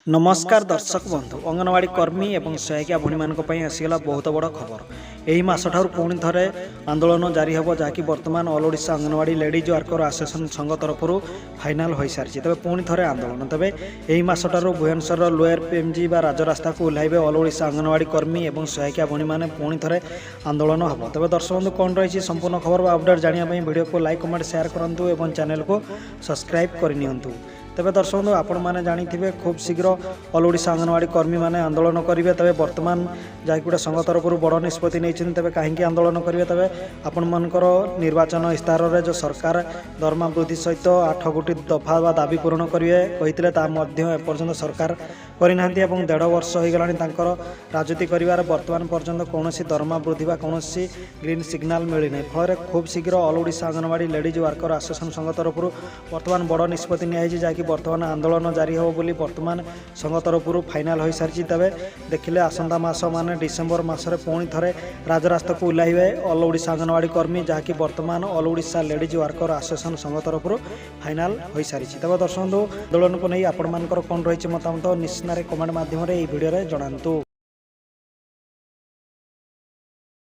नमस्कार दर्शक बंधु अंगनवाड़ी कर्मी और सहायिका भणी मान आसीगला बहुत बड़ खबर। यही मास ठार पुणी थे आंदोलन जारी हे जहाँकि बर्तमान all Odisha anganwadi ladies worker association संघ तरफ फाइनाल हो सारी तेज पुणी थे आंदोलन तेज यही मास ठार भुवनेश्वर लोयर पीएमजी राजरास्ता को ओह्लैबे ऑल ओडिशा अंगनवाड़ी कर्मी और सहायिका भणी मैंने पुणी थे आंदोलन हम तेज दर्शक बंधु कौन रही संपूर्ण खबर अपडेट जानापी वीडियो को लाइक कमेंट शेयर करूँ और चैनल को सब्सक्राइब करनी। तेज दर्शक बंधु आपण मैंने जानी खूब शीघ्र ऑल ओडिशा अंगनवाड़ी कर्मी मैंने आंदोलन करेंगे। तेज बर्तमान जहाँकि गोटे संघ तरफ बड़ निष्पत्ति नहीं तेज कहीं आंदोलन करेंगे तेज आपण मानकर निर्वाचन इस्तार में जो सरकार दरमा वृद्धि सहित 8 गोटी दफा व दाबी पूरण करेंगे कहते एपर्यंत सरकार करना 1.5 वर्ष हो गला राजनीति कर बर्तमान पर्यंत कौन दरमा वृद्धि व कौन ग्रीन सिग्नाल मिलना फल खूब शीघ्र all Odisha anganwadi ladies worker association संघ तरफ बर्तमान बड़ निष्पत्ति नहीं जहाँकि बर्तमान आंदोलन जारी हो बोली बर्तमान संघ तरफ फाइनाल हो सारी तेज देखिले आसंता मास माने डिसेम्बर मासरे पुणी थे राजरास्ता को ओह्लैबे ऑल ओडिशा अंगनवाड़ी कर्मी जहाँकि बर्तमान all Odisha ladies worker association संघ तरफ फाइनाल हो सारी तेज दर्शक आंदोलन को नहीं आपण मानकर कौन रही मतामत निश्चित कमेंट माध्यम भिडियो जनातु।